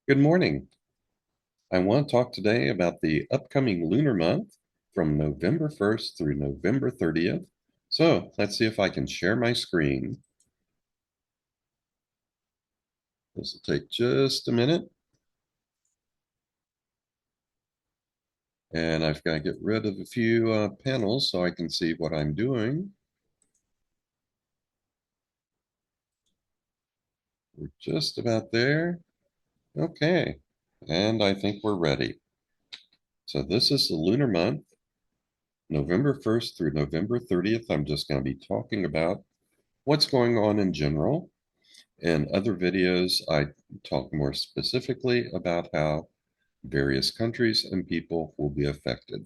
Good morning. I want to talk today about the upcoming lunar month from November 1st through November 30th. So let's see if I can share my screen. This will take just a minute. And I've got to get rid of a few panels so I can see what I'm doing. We're just about there. Okay. And I think we're ready. So this is the lunar month, November 1st through November 30th. I'm just going to be talking about what's going on in general. In other videos, I talk more specifically about how various countries and people will be affected.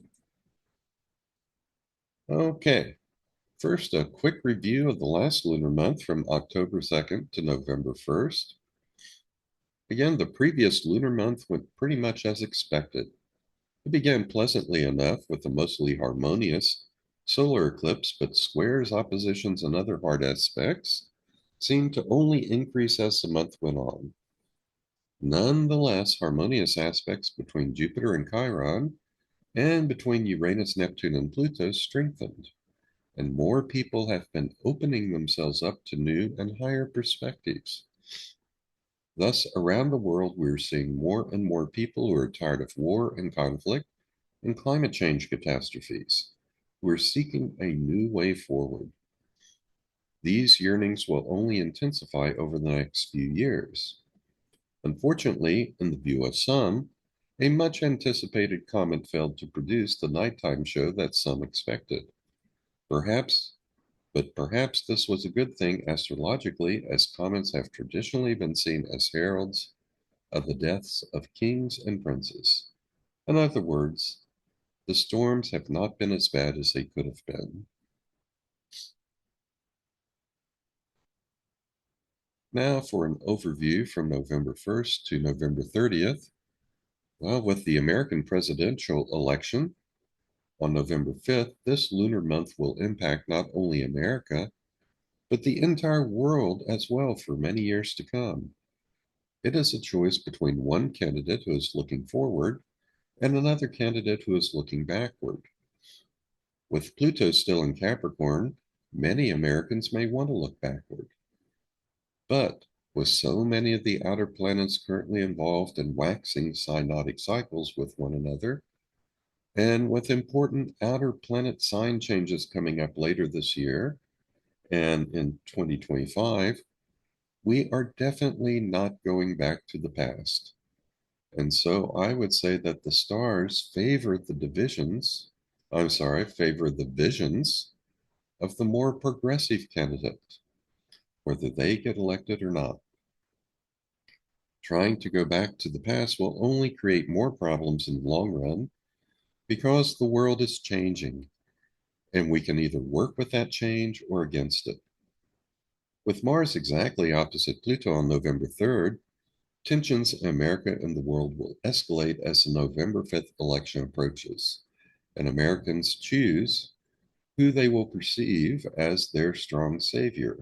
Okay, first, a quick review of the last lunar month from October 2nd to November 1st. Again, the previous lunar month went pretty much as expected. It began pleasantly enough with a mostly harmonious solar eclipse, but squares, oppositions, and other hard aspects seemed to only increase as the month went on. Nonetheless, harmonious aspects between Jupiter and Chiron and between Uranus, Neptune, and Pluto strengthened, and more people have been opening themselves up to new and higher perspectives. Thus, around the world, we're seeing more and more people who are tired of war and conflict and climate change catastrophes, who are seeking a new way forward. These yearnings will only intensify over the next few years. Unfortunately, in the view of some, a much anticipated comet failed to produce the nighttime show that some expected. Perhaps, but perhaps this was a good thing astrologically, as comets have traditionally been seen as heralds of the deaths of kings and princes. In other words, the storms have not been as bad as they could have been. Now for an overview from November 1st to November 30th. Well, with the American presidential election on November 5th, this lunar month will impact not only America, but the entire world as well for many years to come. It is a choice between one candidate who is looking forward and another candidate who is looking backward. With Pluto still in Capricorn, many Americans may want to look backward. But with so many of the outer planets currently involved in waxing synodic cycles with one another, and with important outer planet sign changes coming up later this year and in 2025, we are definitely not going back to the past. And so I would say that the stars favor the visions of the more progressive candidate, whether they get elected or not. Trying to go back to the past will only create more problems in the long run because the world is changing and we can either work with that change or against it. With Mars exactly opposite Pluto on November 3rd, tensions in America and the world will escalate as the November 5th election approaches, and Americans choose who they will perceive as their strong savior.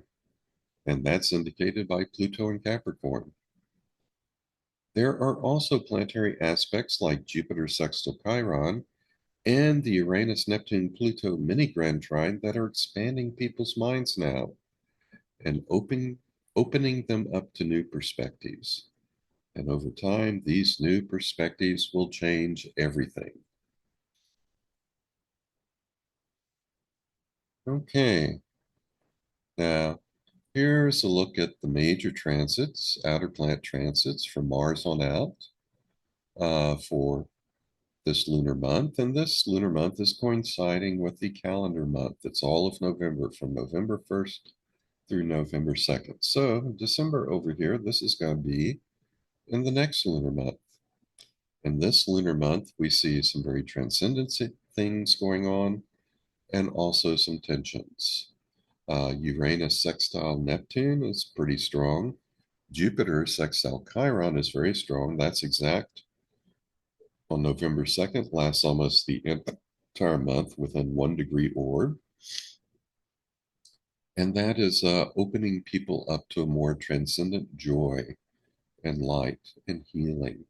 And that's indicated by Pluto and Capricorn. There are also planetary aspects like Jupiter sextile Chiron and the Uranus Neptune Pluto mini grand trine that are expanding people's minds now and opening them up to new perspectives. And over time, these new perspectives will change everything. Okay, now here's a look at the major transits, outer planet transits from Mars on out for this lunar month. And this lunar month is coinciding with the calendar month. It's all of November, from November 1st through November 2nd. So December over here, this is going to be in the next lunar month. In this lunar month, we see some very transcendent things going on and also some tensions. Uranus sextile Neptune is pretty strong. Jupiter sextile Chiron is very strong. That's exact on November 2nd, lasts almost the entire month within 1 degree orb. And that is opening people up to a more transcendent joy and light and healing.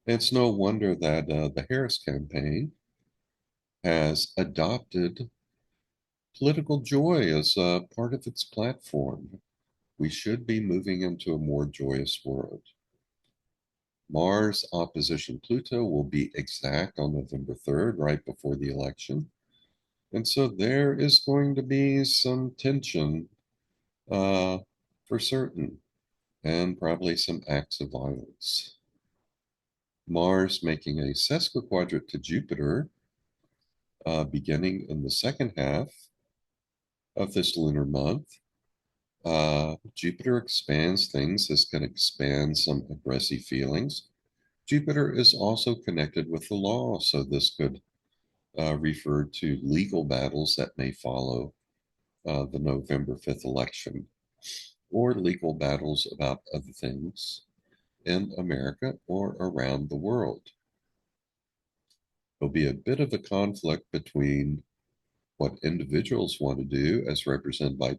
It's no wonder that the Harris campaign has adopted political joy as part of its platform. We should be moving into a more joyous world. Mars opposition Pluto will be exact on November 3rd, right before the election. And so there is going to be some tension uh, for certain, and probably some acts of violence. Mars making a sesquiquadrate to Jupiter beginning in the second half of this lunar month. Jupiter expands things. This can expand some aggressive feelings. Jupiter is also connected with the law, so this could refer to legal battles that may follow the November 5th election, or legal battles about other things in America or around the world. There'll be a bit of a conflict between what individuals want to do, as represented by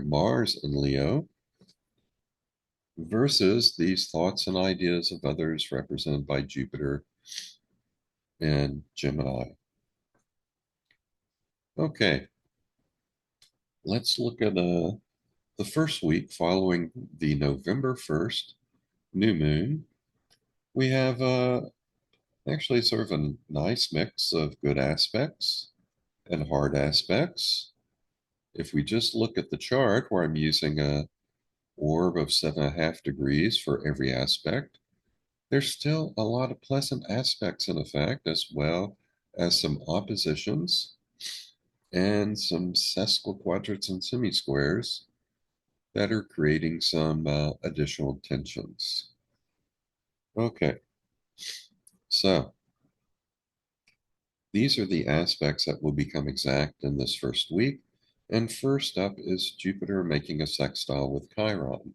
Mars in Leo, versus these thoughts and ideas of others, represented by Jupiter and Gemini. Okay, let's look at the first week following the November 1st new moon. We have actually sort of a nice mix of good aspects and hard aspects. If we just look at the chart where I'm using a orb of 7.5 degrees for every aspect, there's still a lot of pleasant aspects in effect, as well as some oppositions and some sesquiquadrates and semisquares that are creating some additional tensions. Okay, so these are the aspects that will become exact in this first week. And first up is Jupiter making a sextile with Chiron.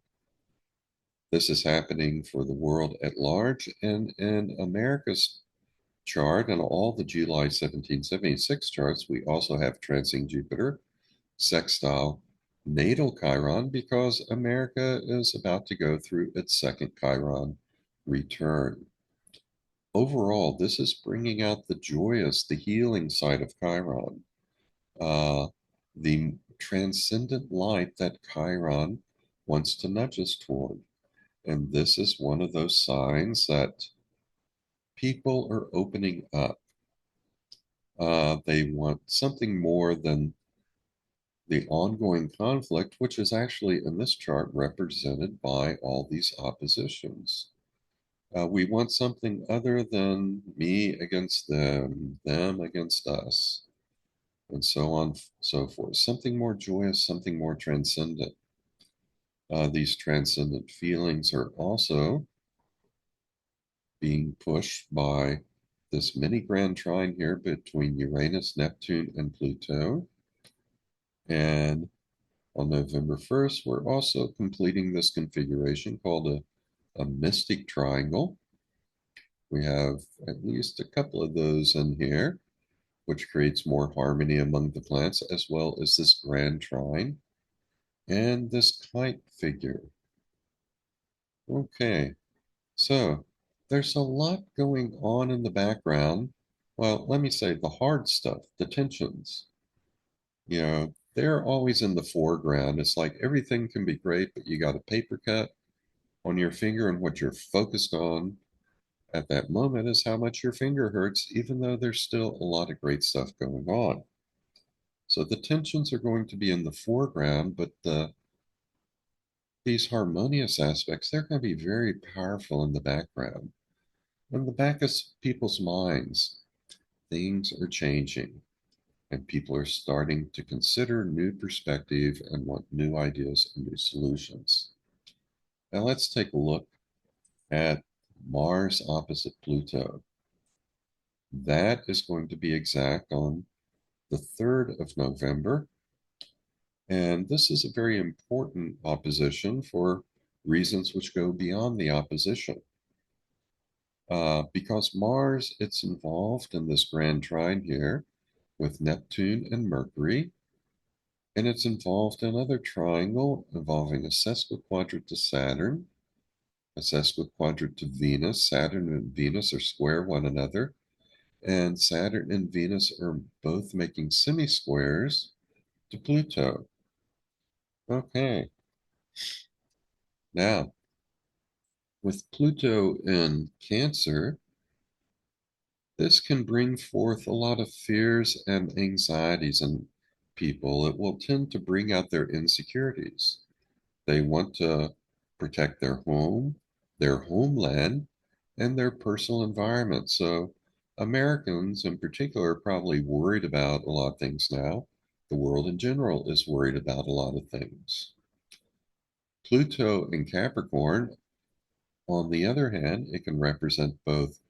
This is happening for the world at large, and in America's chart and all the July 1776 charts, we also have transing Jupiter, sextile natal Chiron, because America is about to go through its second Chiron return. Overall, this is bringing out the joyous, the healing side of Chiron, the transcendent light that Chiron wants to nudge us toward. And this is one of those signs that people are opening up. They want something more than the ongoing conflict, which is actually in this chart represented by all these oppositions. We want something other than me against them against us, and so on, so forth. Something more joyous, something more transcendent. These transcendent feelings are also being pushed by this mini grand trine here between Uranus, Neptune, and Pluto. And on November 1st, we're also completing this configuration called a mystic triangle. We have at least a couple of those in here, which creates more harmony among the plants, as well as this grand trine and this kite figure. Okay, so there's a lot going on in the background. Well, let me say the hard stuff, the tensions. They're always in the foreground. It's like everything can be great, but you got a paper cut on your finger, and what you're focused on at that moment is how much your finger hurts, even though there's still a lot of great stuff going on. So the tensions are going to be in the foreground, but these harmonious aspects, they're going to be very powerful in the background. In the back of people's minds, things are changing, and people are starting to consider new perspective and want new ideas and new solutions. Now let's take a look at Mars opposite Pluto. That is going to be exact on the 3rd of November. And this is a very important opposition for reasons which go beyond the opposition. Because Mars, it's involved in this grand trine here with Neptune and Mercury, and it's involved in another triangle involving a sesquiquadrate to Saturn a sesquiquadrate to Venus. Saturn and Venus are square one another, and Saturn and Venus are both making semi-squares to Pluto. Okay, now with Pluto in Cancer, this can bring forth a lot of fears and anxieties in people. It will tend to bring out their insecurities. They want to protect their home, their homeland, and their personal environment. So, Americans in particular are probably worried about a lot of things now. The world in general is worried about a lot of things. Pluto in Capricorn, on the other hand, it can represent both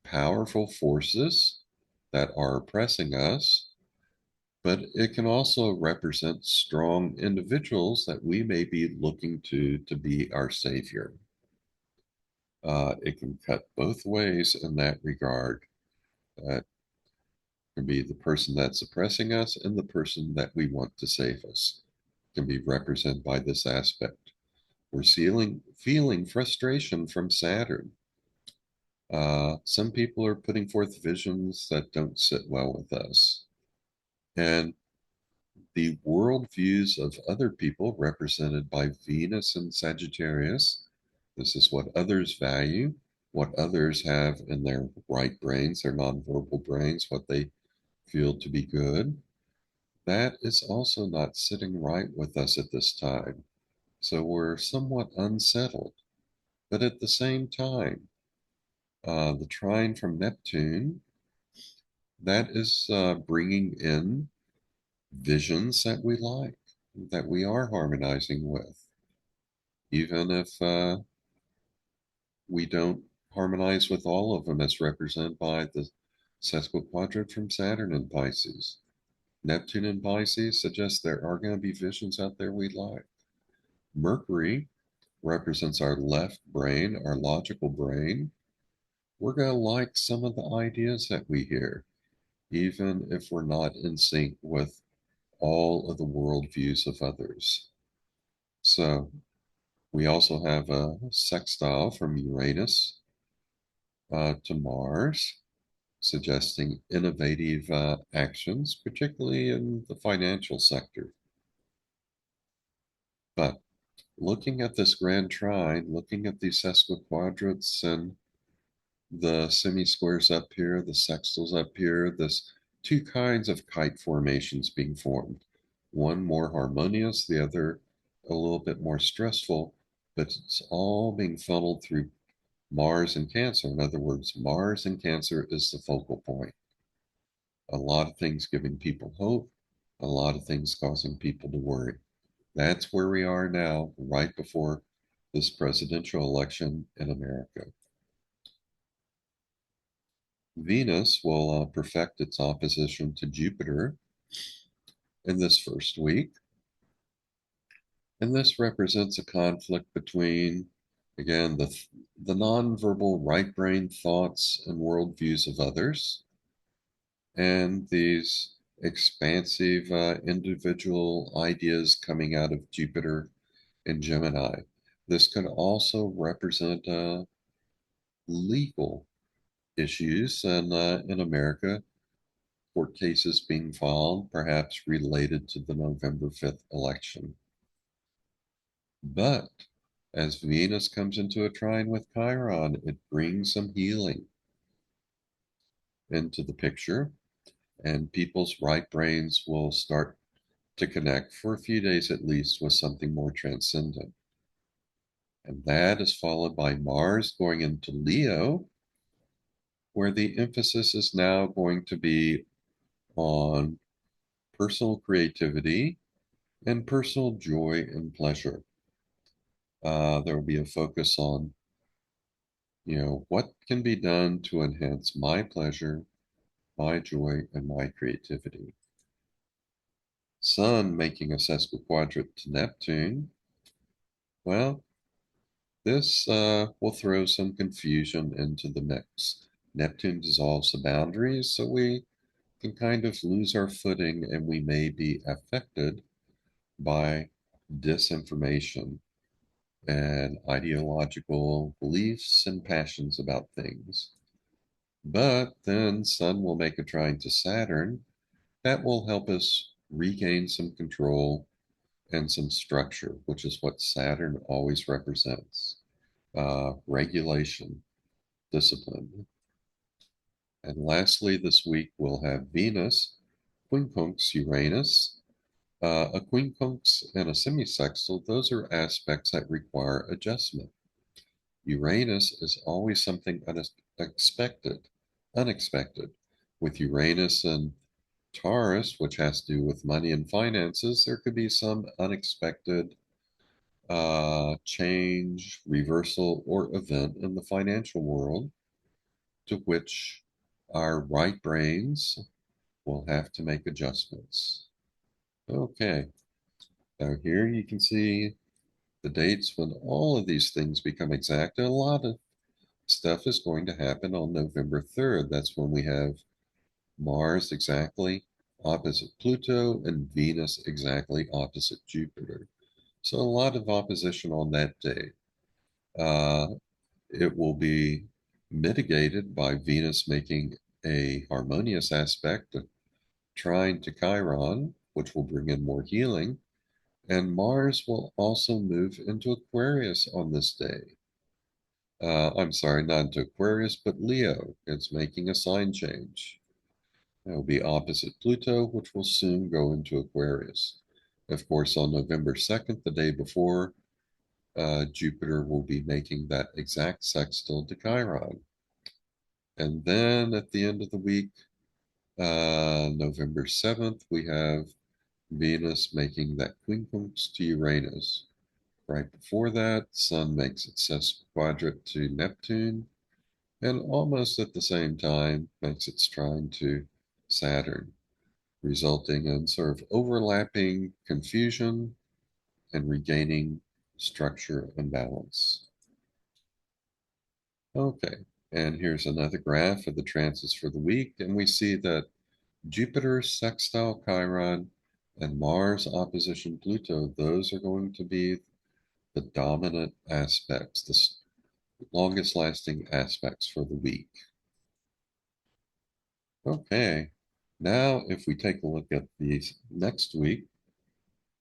powerful forces that are oppressing us, but it can also represent strong individuals that we may be looking to be our savior. It can cut both ways in that regard. It can be the person that's oppressing us and the person that we want to save us. It can be represented by this aspect. We're feeling frustration from Saturn. Some people are putting forth visions that don't sit well with us. And the worldviews of other people, represented by Venus and Sagittarius. This is what others value, what others have in their right brains, their nonverbal brains, what they feel to be good. That is also not sitting right with us at this time. So we're somewhat unsettled. But at the same time, the trine from Neptune, that is bringing in visions that we like, that we are harmonizing with, even if we don't harmonize with all of them as represented by the sesquiquadrate from Saturn in Pisces. Neptune in Pisces suggests there are going to be visions out there we like. Mercury represents our left brain, our logical brain. We're going to like some of the ideas that we hear, even if we're not in sync with all of the worldviews of others. So we also have a sextile from Uranus to Mars, suggesting innovative actions, particularly in the financial sector. But looking at this grand trine, looking at these sesquiquadrates and the semi-squares up here, the sextiles up here, there's two kinds of kite formations being formed. One more harmonious, the other a little bit more stressful, but it's all being funneled through Mars and Cancer. In other words, Mars and Cancer is the focal point. A lot of things giving people hope, a lot of things causing people to worry. That's where we are now, right before this presidential election in America. Venus will perfect its opposition to Jupiter in this first week. And this represents a conflict between, again, the nonverbal right brain thoughts and worldviews of others, and these expansive individual ideas coming out of Jupiter and Gemini. This could also represent legal issues in America, court cases being filed, perhaps related to the November 5th election. But as Venus comes into a trine with Chiron, it brings some healing into the picture, and people's right brains will start to connect for a few days at least with something more transcendent. And that is followed by Mars going into Leo, where the emphasis is now going to be on personal creativity and personal joy and pleasure. There will be a focus on, what can be done to enhance my pleasure, my joy, and my creativity. Sun making a sesquiquadrate to Neptune. Well, this will throw some confusion into the mix. Neptune dissolves the boundaries, so we can kind of lose our footing and we may be affected by disinformation and ideological beliefs and passions about things. But then Sun will make a trine to Saturn that will help us regain some control and some structure, which is what Saturn always represents: regulation, discipline. And lastly, this week we'll have Venus, quincunx Uranus. A quincunx and a semisextile, those are aspects that require adjustment. Uranus is always something unexpected. With Uranus and Taurus, which has to do with money and finances, there could be some unexpected change, reversal, or event in the financial world to which our right brains will have to make adjustments. Okay, now here you can see the dates when all of these things become exact. And a lot of stuff is going to happen on November 3rd. That's when we have Mars exactly opposite Pluto and Venus exactly opposite Jupiter. So a lot of opposition on that day. Uh, it will be mitigated by Venus making a harmonious aspect, trine to Chiron, which will bring in more healing. And Mars will also move into Aquarius on this day. I'm sorry, not into Aquarius, but Leo. It's making a sign change. It will be opposite Pluto, which will soon go into Aquarius. Of course, on November 2nd, the day before, Jupiter will be making that exact sextile to Chiron. And then at the end of the week, November 7th, we have Venus making that quincunx to Uranus. Right before that, Sun makes its sesquiquadrate to Neptune, and almost at the same time makes its trine to Saturn, resulting in sort of overlapping confusion and regaining structure and balance. Okay, and here's another graph of the transits for the week, and we see that Jupiter sextile Chiron and Mars opposition Pluto, those are going to be the dominant aspects, the longest lasting aspects for the week. Okay, now if we take a look at the next week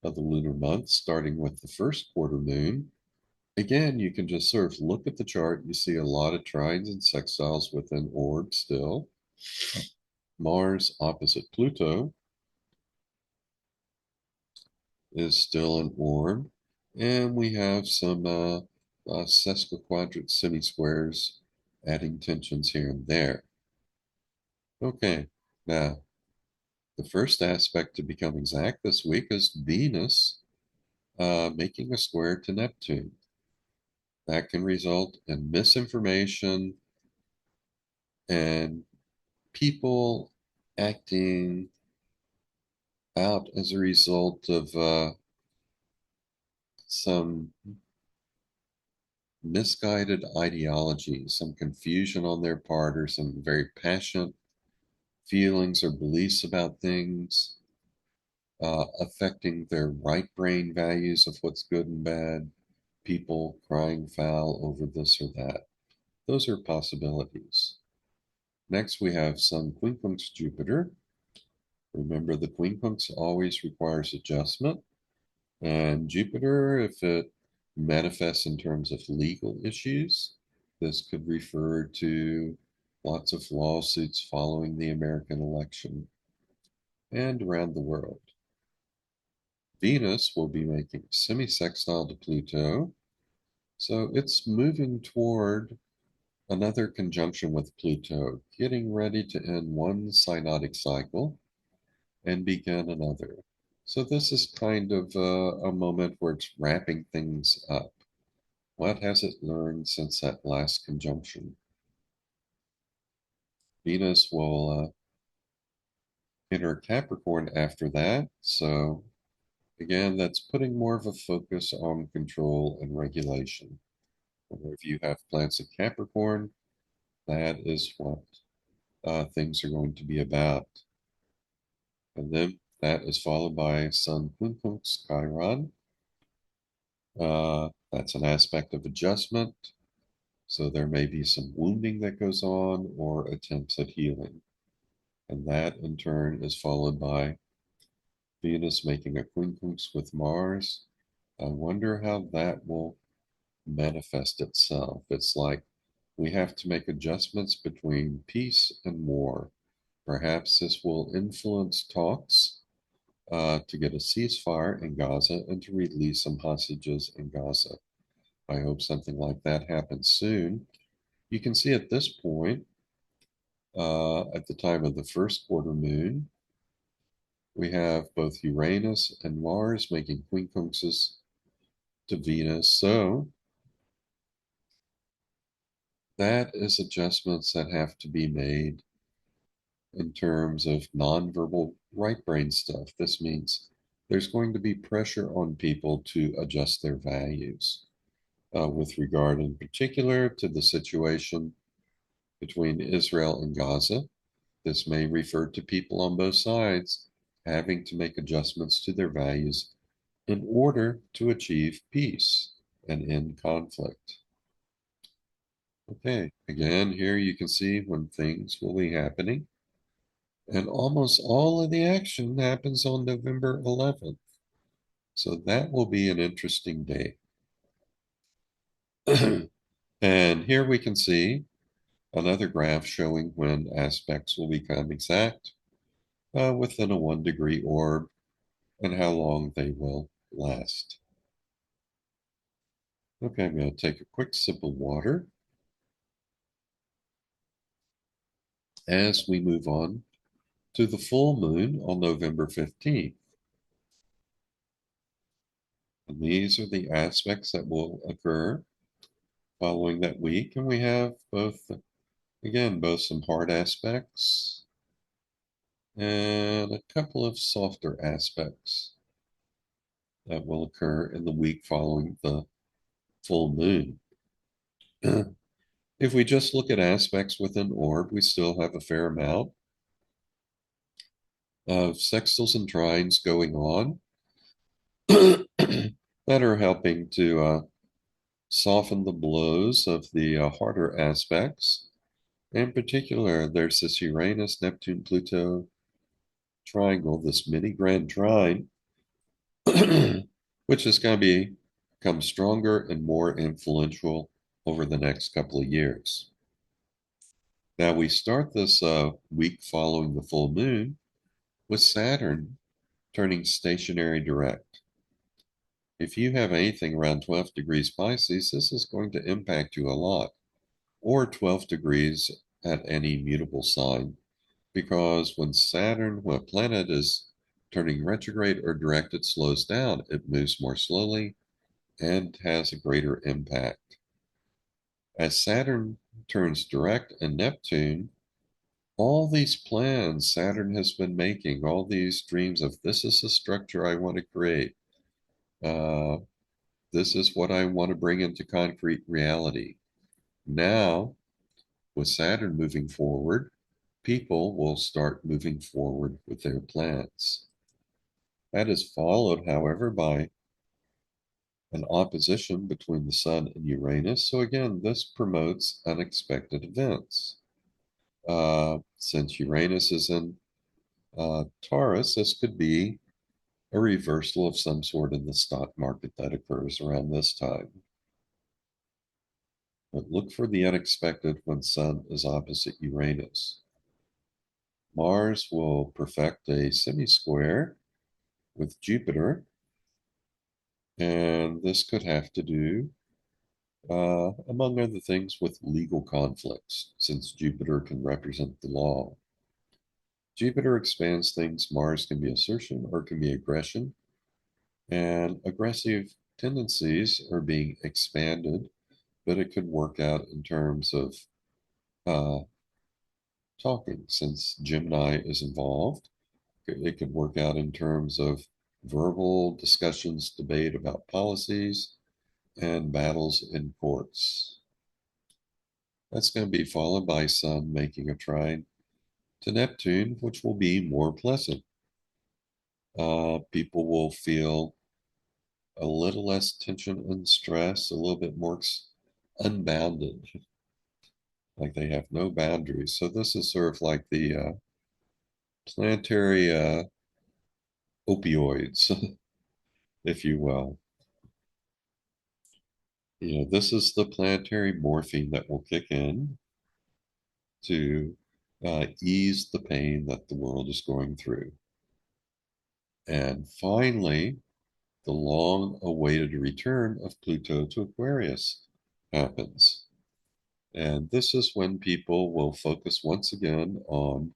of the lunar month, starting with the first quarter moon, again, you can just sort of look at the chart. You see a lot of trines and sextiles within orbs still. Mars opposite Pluto is still an orb. And we have some sesquiquadrate semi-squares adding tensions here and there. Okay, now the first aspect to become exact this week is Venus making a square to Neptune. That can result in misinformation and people acting out as a result of some misguided ideology, some confusion on their part, or some very passionate feelings or beliefs about things, affecting their right brain values of what's good and bad, people crying foul over this or that. Those are possibilities. Next, we have Sun quincunx Jupiter. Remember, the quincunx always requires adjustment. And Jupiter, if it manifests in terms of legal issues, this could refer to lots of lawsuits following the American election and around the world. Venus will be making semi-sextile to Pluto, so it's moving toward another conjunction with Pluto, getting ready to end one synodic cycle and begin another. So this is kind of a moment where it's wrapping things up. What has it learned since that last conjunction? Venus will enter Capricorn after that. So again, that's putting more of a focus on control and regulation. If you have plants in Capricorn, that is what things are going to be about. And then that is followed by Sun quincunx Chiron. That's an aspect of adjustment. So there may be some wounding that goes on or attempts at healing. And that in turn is followed by Venus making a quincunx with Mars. I wonder how that will manifest itself. It's like we have to make adjustments between peace and war. Perhaps this will influence talks to get a ceasefire in Gaza and to release some hostages in Gaza. I hope something like that happens soon. You can see at this point, at the time of the first quarter moon, we have both Uranus and Mars making quincunxes to Venus. So that is adjustments that have to be made in terms of nonverbal right brain stuff. This means there's going to be pressure on people to adjust their values with regard, in particular, to the situation between Israel and Gaza. This may refer to people on both sides having to make adjustments to their values in order to achieve peace and end conflict. Okay, again, here you can see when things will be happening. And almost all of the action happens on November 11th. So that will be an interesting day. And here we can see another graph showing when aspects will become exact within a 1 degree orb and how long they will last. Okay, I'm going to take a quick sip of water as we move on to the full moon on November 15th. And these are the aspects that will occur following that week. And we have both, again, both some hard aspects and a couple of softer aspects that will occur in the week following the full moon. If we just look at aspects within orb, we still have a fair amount of sextiles and trines going on that are helping to soften the blows of the harder aspects. In particular, there's this Uranus, Neptune, Pluto triangle, this mini grand trine, which is going to become stronger and more influential over the next couple of years. Now, we start this week following the full moon with Saturn turning stationary direct. If you have anything around 12 degrees Pisces, this is going to impact you a lot, or 12 degrees at any mutable sign, because when a planet is turning retrograde or direct, it slows down. It moves more slowly and has a greater impact. As Saturn turns direct and Neptune, all these plans Saturn has been making, all these dreams of this is the structure I want to create, uh, this is what I want to bring into concrete reality. Now, with Saturn moving forward, people will start moving forward with their plans. That is followed, however, by an opposition between the Sun and Uranus. So, again, this promotes unexpected events. Since Uranus is in Taurus, this could be a reversal of some sort in the stock market that occurs around this time. But look for the unexpected when Sun is opposite Uranus. Mars will perfect a semi-square with Jupiter, and this could have to do, among other things, with legal conflicts, since Jupiter can represent the law. Jupiter expands things. Mars can be assertion or can be aggression, and aggressive tendencies are being expanded, but it could work out in terms of uh, talking, since Gemini is involved. It could work out in terms of verbal discussions, debate about policies, and battles in courts. That's going to be followed by Sun making a trine to Neptune, which will be more pleasant. People will feel a little less tension and stress, a little bit more unbounded, like they have no boundaries. So this is sort of like the planetary opioids, if you will. This is the planetary morphine that will kick in to ease the pain that the world is going through. And finally, the long awaited return of Pluto to Aquarius happens. And this is when people will focus once again on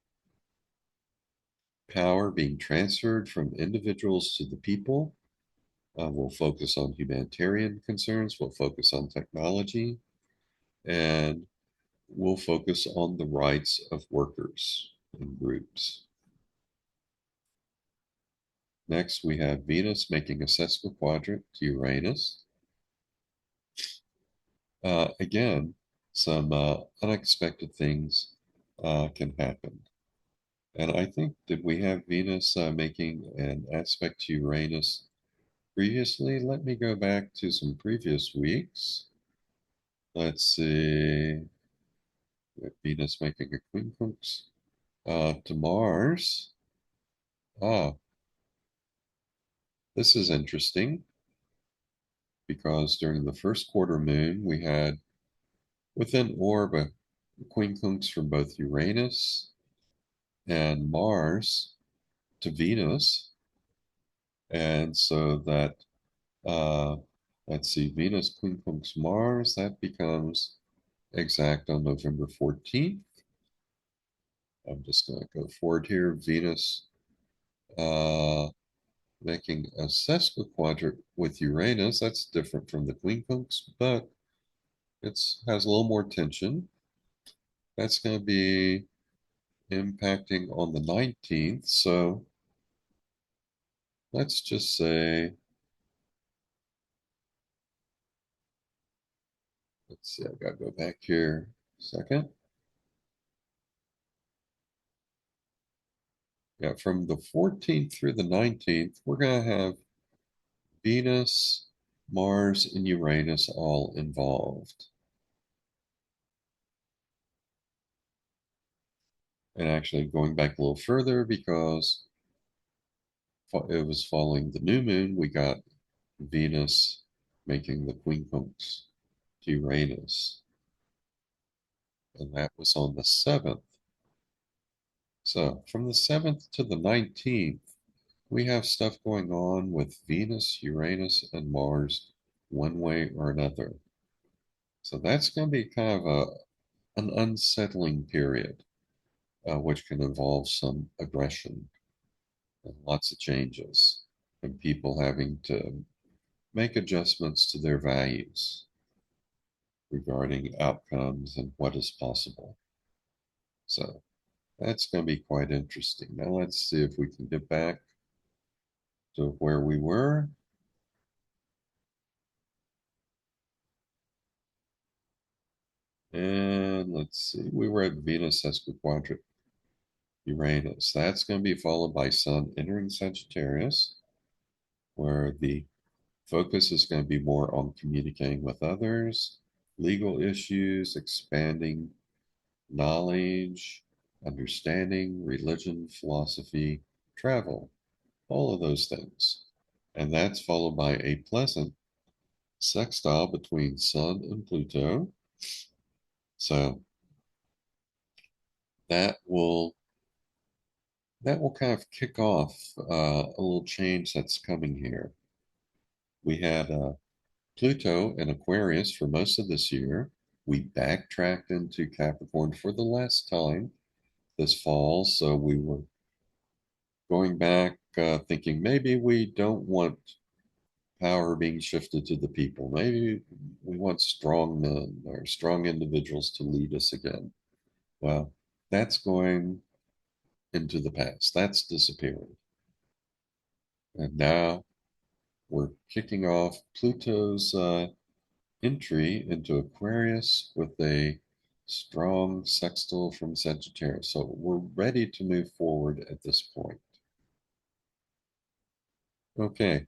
power being transferred from individuals to the people. We'll focus on humanitarian concerns, we'll focus on technology, and we'll focus on the rights of workers and groups. Next, we have Venus making a sesquiquadrant to Uranus. Again, some unexpected things can happen. And I think, did we have Venus making an aspect to Uranus previously? Let me go back to some previous weeks. Let's see. With Venus making a quincunx to Mars. Ah, this is interesting because during the first quarter moon, we had within orb a quincunx from both Uranus and Mars to Venus. And so that, uh, let's see, Venus quincunx Mars, that becomes exact on November 14th. I'm just going to go forward here. Venus uh, making a sesquiquadrant with Uranus. That's different from the quincunx, but it has a little more tension. That's going to be impacting on the 19th. So let's just say, let's see, I've got to go back here a second. Yeah, from the 14th through the 19th, we're going to have Venus, Mars, and Uranus all involved. And actually going back a little further because it was following the new moon, we got Venus making the quincunx to Uranus. And that was on the 7th. So from the 7th to the 19th, we have stuff going on with Venus, Uranus, and Mars one way or another. So that's going to be kind of an unsettling period, which can involve some aggression and lots of changes, and people having to make adjustments to their values regarding outcomes and what is possible. So that's going to be quite interesting. Now let's see if we can get back to where we were. And let's see, we were at Venus sesquiquadrant Uranus. That's going to be followed by Sun entering Sagittarius, where the focus is going to be more on communicating with others, legal issues, expanding knowledge, understanding, religion, philosophy, travel, all of those things. And that's followed by a pleasant sextile between Sun and Pluto. So that will kind of kick off a little change that's coming here. We had Pluto in Aquarius for most of this year. We backtracked into Capricorn for the last time this fall, so we were going back thinking maybe we don't want power being shifted to the people. Maybe we want strong men or strong individuals to lead us again. Well, that's going into the past. That's disappearing. And now we're kicking off Pluto's entry into Aquarius with a strong sextile from Sagittarius. So we're ready to move forward at this point. Okay,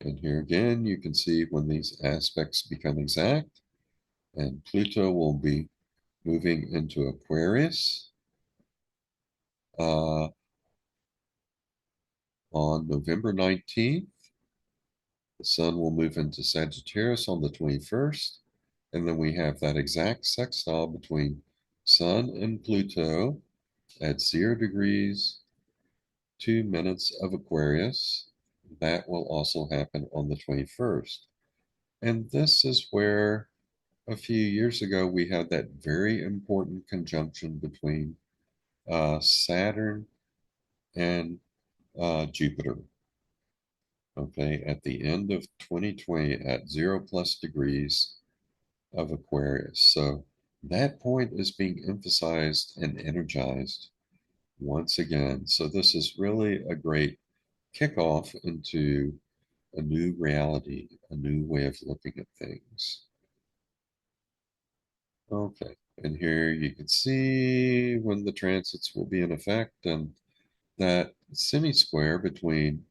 And here again, you can see when these aspects become exact, and Pluto will be moving into Aquarius uh, on November 19th. The Sun will move into Sagittarius on the 21st. And then we have that exact sextile between Sun and Pluto at 0 degrees, 2 minutes of Aquarius. That will also happen on the 21st. And this is where a few years ago we had that very important conjunction between Saturn and Jupiter. Okay, at the end of 2020 at 0+ degrees of Aquarius. So that point is being emphasized and energized once again. So this is really a great kickoff into a new reality, a new way of looking at things. Okay, and here you can see when the transits will be in effect, and that semi-square between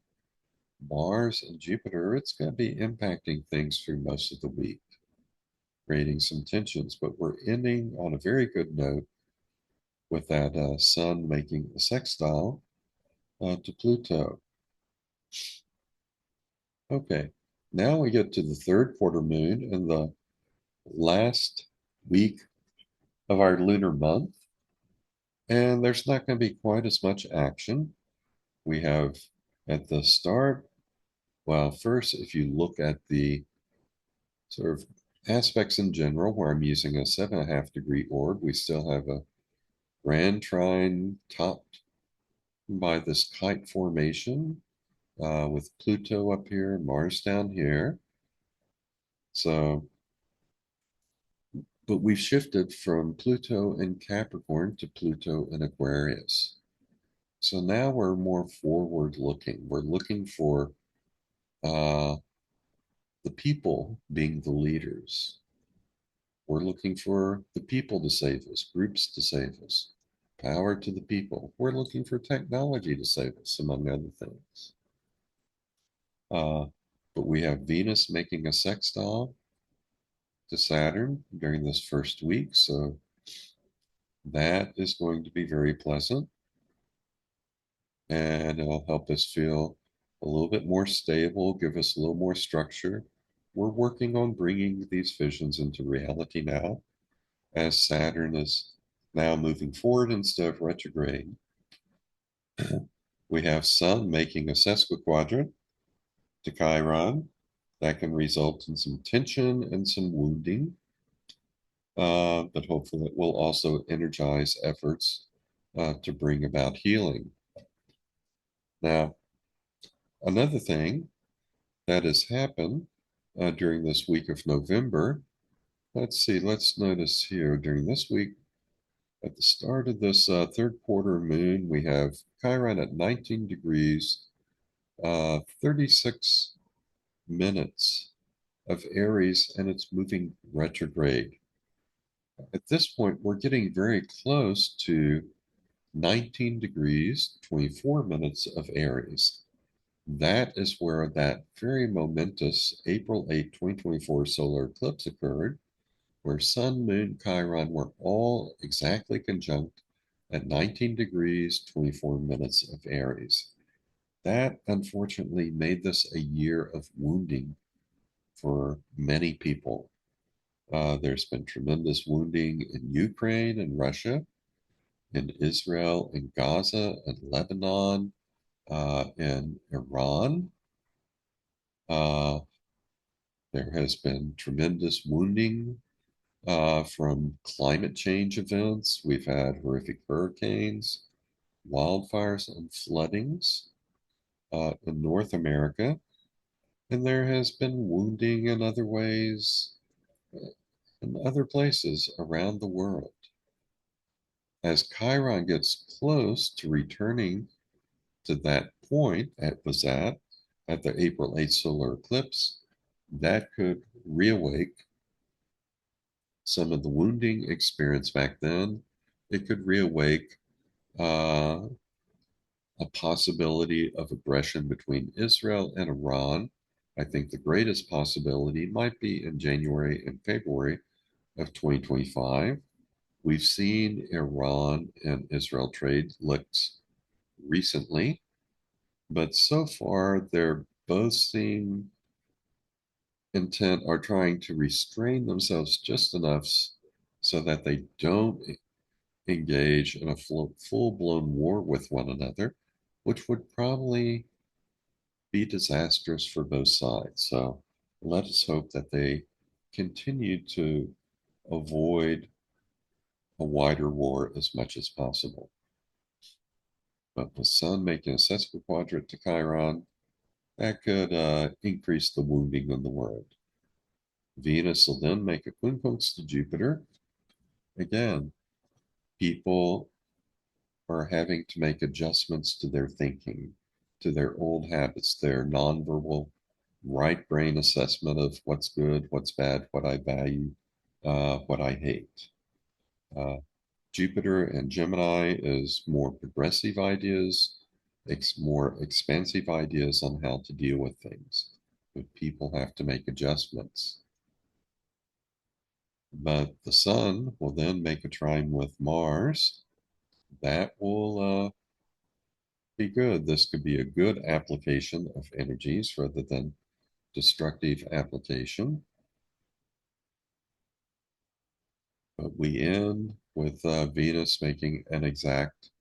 Mars and Jupiter, it's going to be impacting things through most of the week, creating some tensions, but we're ending on a very good note with that Sun making a sextile to Pluto. Okay, now we get to the third quarter moon and the last week of our lunar month, and there's not going to be quite as much action. We have at the start, well, first, if you look at the sort of aspects in general, where I'm using a 7.5 degree orb, we still have a grand trine topped by this kite formation with Pluto up here, Mars down here. So, but we've shifted from Pluto in Capricorn to Pluto in Aquarius. So now we're more forward looking. We're looking for uh, the people being the leaders. We're looking for the people to save us, groups to save us, power to the people. We're looking for technology to save us, among other things. Uh, but we have Venus making a sextile to Saturn during this first week. So that is going to be very pleasant and it'll help us feel a little bit more stable, give us a little more structure. We're working on bringing these visions into reality now as Saturn is now moving forward instead of retrograde. We have Sun making a sesquiquadrant to Chiron. That can result in some tension and some wounding, but hopefully it will also energize efforts to bring about healing. Now, another thing that has happened during this week of November, let's see, let's notice here during this week, at the start of this third quarter moon, we have Chiron at 19 degrees, 36 minutes of Aries, and it's moving retrograde. At this point, we're getting very close to 19 degrees, 24 minutes of Aries. That is where that very momentous April 8, 2024 solar eclipse occurred, where Sun, Moon, Chiron were all exactly conjunct at 19 degrees, 24 minutes of Aries. That unfortunately made this a year of wounding for many people. There's been tremendous wounding in Ukraine and Russia, in Israel, in Gaza, in Lebanon, in Iran. Uh, there has been tremendous wounding from climate change events. We've had horrific hurricanes, wildfires, and floodings in North America. And there has been wounding in other ways in other places around the world. As Chiron gets close to returning to that point it was at the April 8th solar eclipse, that could reawake some of the wounding experienced back then. It could reawake uh, a possibility of aggression between Israel and Iran. I think the greatest possibility might be in January and February of 2025. We've seen Iran and Israel trade leaks recently, but so far they're both seem intent are trying to restrain themselves just enough so that they don't engage in a full-blown war with one another, which would probably be disastrous for both sides. So let us hope that they continue to avoid a wider war as much as possible. But the sun making a sesquiquadrant to Chiron, that could increase the wounding in the world. Venus will then make a quincunx to Jupiter. Again, people are having to make adjustments to their thinking, to their old habits, their nonverbal right brain assessment of what's good, what's bad, what I value, what I hate. Uh, Jupiter and Gemini is more progressive ideas, more expansive ideas on how to deal with things. But people have to make adjustments. But the Sun will then make a trine with Mars. That will be good. This could be a good application of energies rather than destructive application. But we end with Venus making an exact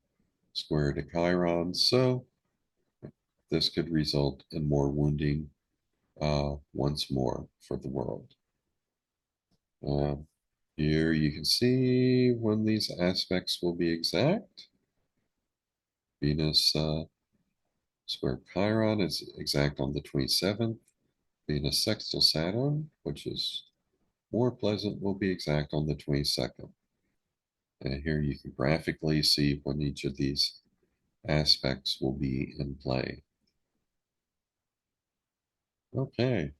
square to Chiron. So this could result in more wounding once more for the world. Uh, Here you can see when these aspects will be exact. Venus square Chiron is exact on the 27th. Venus sextile Saturn, which is more pleasant, will be exact on the 22nd. And here you can graphically see when each of these aspects will be in play. Okay,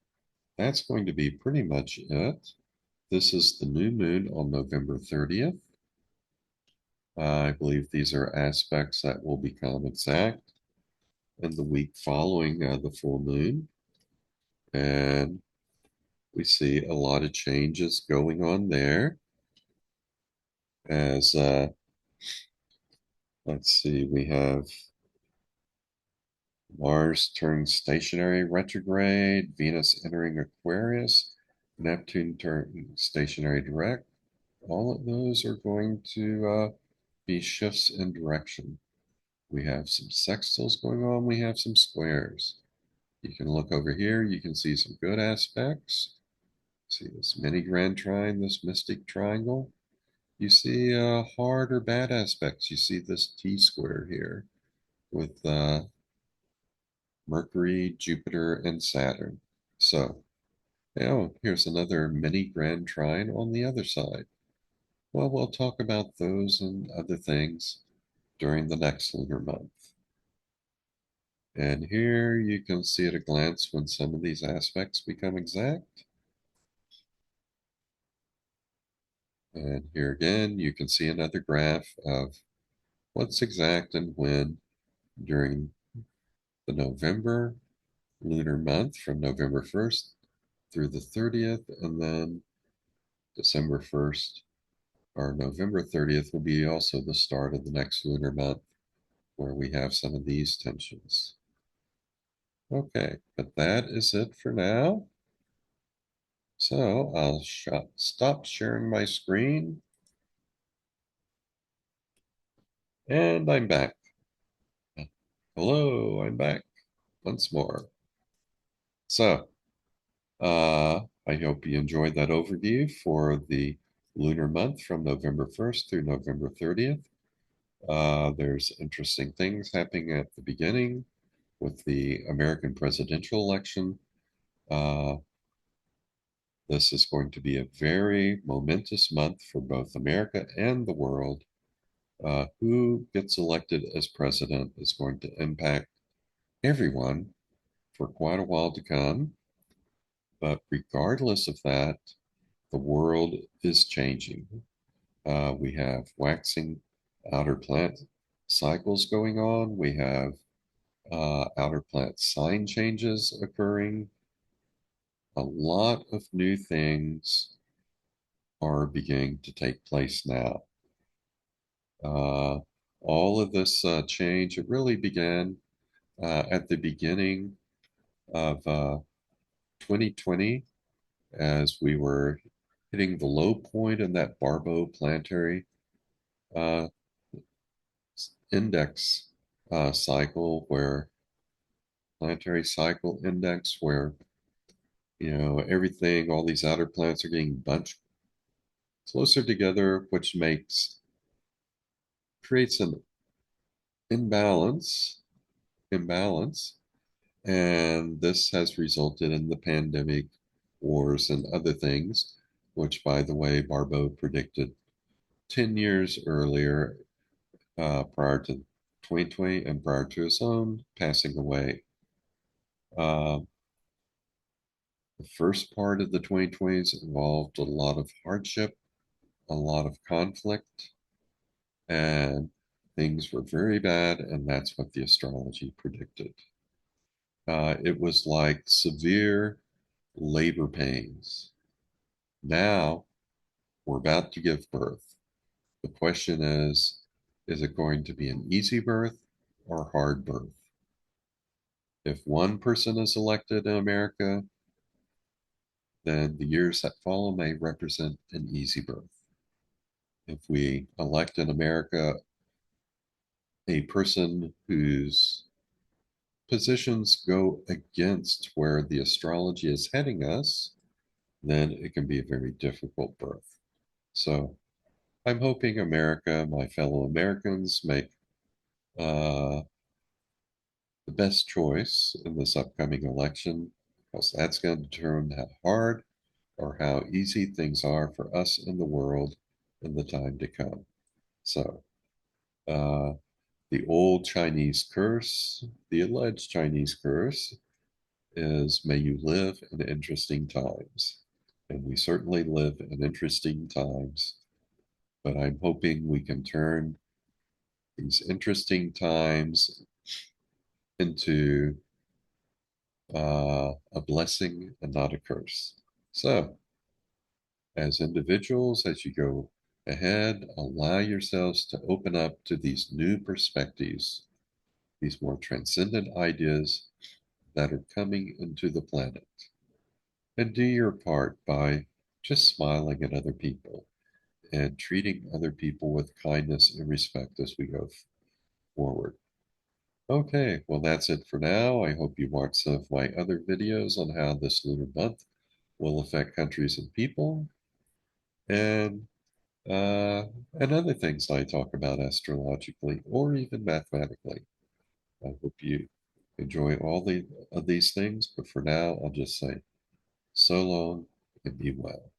that's going to be pretty much it. This is the new moon on November 30th. I believe these are aspects that will become exact in the week following the full moon. And we see a lot of changes going on there as, let's see, we have Mars turns stationary retrograde, Venus entering Aquarius, Neptune turning stationary direct. All of those are going to be shifts in direction. We have some sextiles going on, we have some squares. You can look over here, you can see some good aspects. See this mini grand trine, this mystic triangle. You see hard or bad aspects. You see this T square here with Mercury, Jupiter, and Saturn. So, here's another mini grand trine on the other side. Well, we'll talk about those and other things during the next lunar month. And here you can see at a glance when some of these aspects become exact. And here again, you can see another graph of what's exact and when during the November lunar month from November 1st through the 30th, and then December 1st or November 30th will be also the start of the next lunar month where we have some of these tensions. Okay, but that is it for now. So I'll stop sharing my screen and I'm back. Hello, I'm back once more. So I hope you enjoyed that overview for the lunar month from November 1st through November 30th. There's interesting things happening at the beginning with the American presidential election. Uh, this is going to be a very momentous month for both America and the world. Who gets elected as president is going to impact everyone for quite a while to come. But regardless of that, the world is changing. We have waxing outer planet cycles going on. We have outer planet sign changes occurring. a lot of new things are beginning to take place now. Uh, all of this change, it really began at the beginning of 2020 as we were hitting the low point in that Barbo planetary uh, index cycle, where planetary cycle index, where everything, all these outer planets are getting bunched closer together, which creates an imbalance, and this has resulted in the pandemic, wars, and other things, which, by the way, Barbeau predicted 10 years earlier, prior to 2020 and prior to his own passing away. Uh, the first part of the 2020s involved a lot of hardship, a lot of conflict, and things were very bad, and that's what the astrology predicted. It was like severe labor pains. Now we're about to give birth. The question is it going to be an easy birth or hard birth? If one person is elected in America, then the years that follow may represent an easy birth. If we elect in America a person whose positions go against where the astrology is heading us, then it can be a very difficult birth. So I'm hoping America, my fellow Americans, make uh, the best choice in this upcoming election, because that's going to determine how hard or how easy things are for us in the world in the time to come. So, uh, the old Chinese curse, the alleged Chinese curse, is may you live in interesting times. And we certainly live in interesting times, but I'm hoping we can turn these interesting times into a blessing and not a curse. So, as individuals, as you go ahead, allow yourselves to open up to these new perspectives, these more transcendent ideas that are coming into the planet. And do your part by just smiling at other people and treating other people with kindness and respect as we go forward. Okay, well, that's it for now. I hope you watch some of my other videos on how this lunar month will affect countries and people, and uh, and other things I talk about astrologically or even mathematically. I hope you enjoy all of these things, but for now, I'll just say so long and be well.